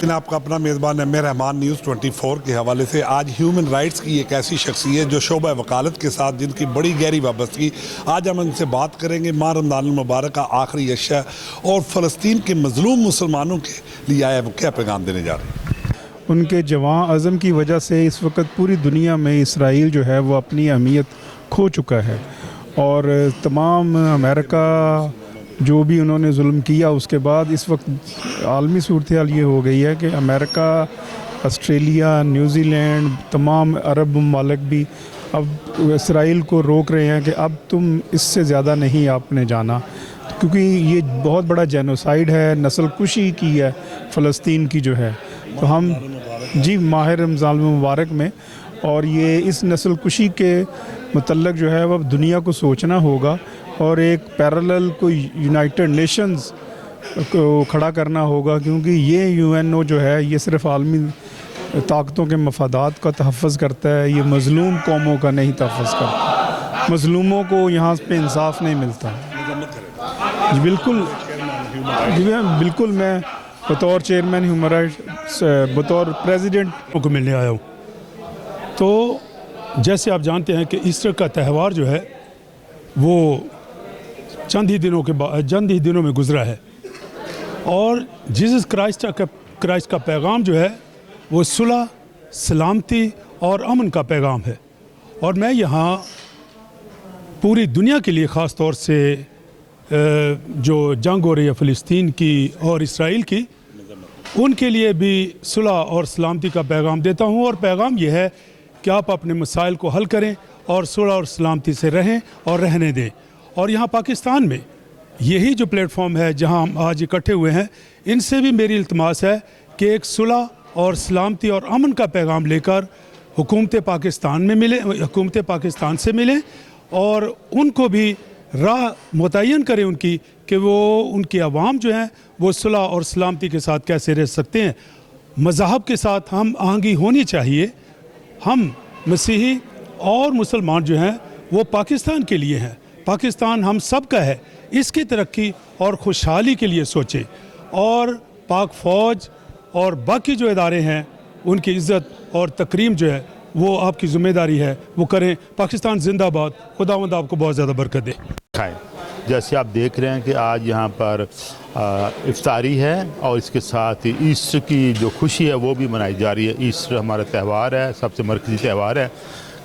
आपका अपना मेज़बान एम ए रहमान न्यूज़ 24 के हवाले से आज ह्यूमन राइट्स की एक ऐसी शख्सियत जो शोबा वकालत के साथ जिनकी बड़ी गहरी वाबस्तगी, आज हम उनसे बात करेंगे। माह रमज़ान मुबारक का आखिरी अशा और फ़लस्तीन के मज़लूम मुसलमानों के लिए आया वो क्या पैगाम देने जा रहे हैं। उनके जवां अज़म की वजह से इस वक्त पूरी दुनिया में इसराइल जो है वो अपनी अहमियत खो चुका है और तमाम अमेरिका जो भी उन्होंने जुल्म किया उसके बाद इस वक्त आलमी सूरत हाल ये हो गई है कि अमेरिका, ऑस्ट्रेलिया, न्यूज़ीलैंड, तमाम अरब ममालिक भी अब इसराइल को रोक रहे हैं कि अब तुम इससे ज़्यादा नहीं आपने जाना, क्योंकि ये बहुत बड़ा जेनोसाइड है, नस्ल कुशी की है फ़लस्तीन की जो है। तो हम जी माह रमज़ान मुबारक में और ये इस नस्ल कुशी के मुतल्लक जो है वह दुनिया को सोचना होगा और एक पैरेलल कोई यूनाइटेड नेशंस को खड़ा करना होगा, क्योंकि ये यूएनओ जो है ये सिर्फ आलमी ताकतों के मफादात का तहफ़्फ़ुज़ करता है, ये मज़लूम कौमों का नहीं तहफ़्फ़ुज़ करता। मज़लूमों को यहाँ पे इंसाफ नहीं मिलता। जी बिल्कुल मैं बतौर चेयरमैन ह्यूमन राइट्स, बतौर प्रेसिडेंट को मिलने आया हूँ। तो जैसे आप जानते हैं कि ईस्टर का त्यौहार जो है वो चंद ही दिनों में गुजरा है और जीसस क्राइस्ट का पैगाम जो है वो सुलह, सलामती और अमन का पैगाम है। और मैं यहाँ पूरी दुनिया के लिए ख़ास तौर से जो जंग हो रही है फ़लस्तीन की और इसराइल की, उनके लिए भी सुलह और सलामती का पैगाम देता हूँ। और पैगाम यह है कि आप अपने मसाइल को हल करें और सुलह और सलामती से रहें और रहने दें। और यहाँ पाकिस्तान में यही जो प्लेटफॉर्म है जहाँ हम आज इकट्ठे हुए हैं, इनसे भी मेरी इल्तमास है कि एक सुलह और सलामती और अमन का पैगाम लेकर हुकूमत पाकिस्तान से मिलें और उनको भी राह मुतय्यन करें उनकी कि वो उनकी आवाम जो हैं वो सुलह और सलामती के साथ कैसे रह सकते हैं। मज़हब के साथ हम आहंगी होनी चाहिए। हम मसीही और मुसलमान जो हैं वो पाकिस्तान के लिए हैं, पाकिस्तान हम सब का है, इसकी तरक्की और खुशहाली के लिए सोचें और पाक फ़ौज और बाकी जो इदारे हैं उनकी इज़्ज़त और तकरीम जो है वो आपकी ज़िम्मेदारी है, वो करें। पाकिस्तान जिंदाबाद। खुदावंद आपको बहुत ज़्यादा बरकत दे। जैसे आप देख रहे हैं कि आज यहाँ पर इफ्तारी है और इसके साथ ही ईस्टर की जो खुशी है वो भी मनाई जा रही है। ईस्टर हमारा त्यौहार है, सबसे मरकज़ी त्यौहार है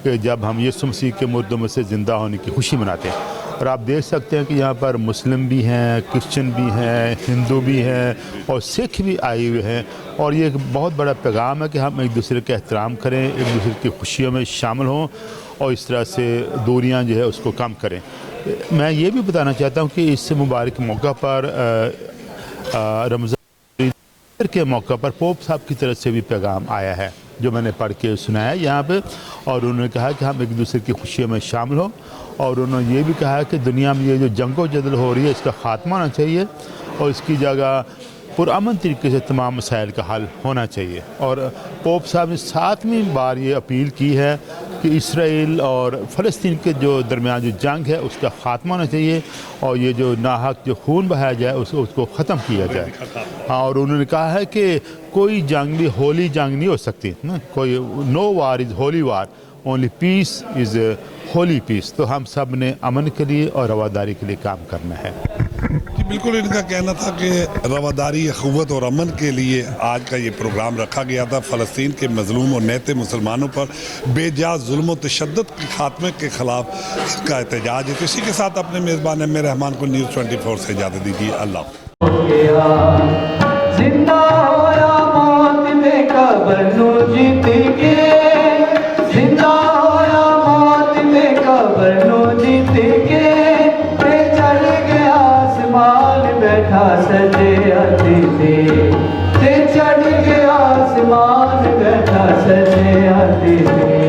कि जब हम यीशु मसीह के मुर्दों में से ज़िंदा होने की खुशी मनाते हैं। और आप देख सकते हैं कि यहाँ पर मुस्लिम भी हैं, क्रिश्चियन भी हैं, हिंदू भी हैं और सिख भी आए हुए हैं। और ये एक बहुत बड़ा पैगाम है कि हम एक दूसरे का एहतराम करें, एक दूसरे की खुशियों में शामिल हों और इस तरह से दूरियाँ जो है उसको कम करें। मैं ये भी बताना चाहता हूँ कि इस मुबारक मौका पर रमज़ान के मौका पर पोप साहब की तरफ से भी पैगाम आया है जो मैंने पढ़ के सुनाया यहाँ पे। और उन्होंने कहा कि हम एक दूसरे की खुशियों में शामिल हों और उन्होंने ये भी कहा कि दुनिया में ये जो जंगो जदल हो रही है इसका ख़ात्मा होना चाहिए और इसकी जगह पुरअमन तरीके से तमाम मसाइल का हल होना चाहिए। और पोप साहब ने 7वीं बार ये अपील की है कि इसराइल और फ़लस्तीन के जो दरमियान जो जंग है उसका ख़ात्मा होना चाहिए और ये जो नाहक जो खून बहाया जाए उसको ख़त्म किया जाए। हाँ, और उन्होंने कहा है कि कोई जंग भी होली जंग नहीं हो सकती ना, कोई no war is holy war, only peace is holy peace. तो हम सब ने अमन के लिए और रवादारी के लिए काम करना है। जी बिल्कुल, इनका कहना था कि रवादारी, अख़ुव्वत और अमन के लिए आज का ये प्रोग्राम रखा गया था। फ़लस्तीन के मज़लूम और नेते मुसलमानों पर बेजा जुल्म और तशद्दुद के खात्मे के ख़िलाफ़ इसका एहतजाज है। इसी के साथ अपने मेज़बान एम ए रहमान को न्यूज़ 24 से इजाज़त दीजिए। अल्लाह। सजे अतिथि ते चढ़ गया आसमान बैठा सजे अतिथि।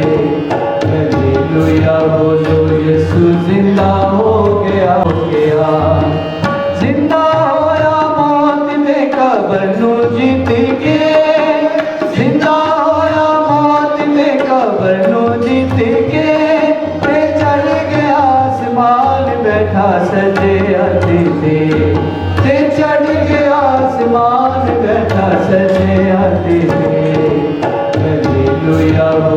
हालेलुया बोलो यीशु जिंदा हो गया जिंदा होया मौत में कब्र नू जीत के, जिंदा होया मौत में कब्र नू जीत के ते चढ़ गया आसमान बैठा सजे अतिथि। تے چڑھ گیا آسمان بیٹھا سجے آتے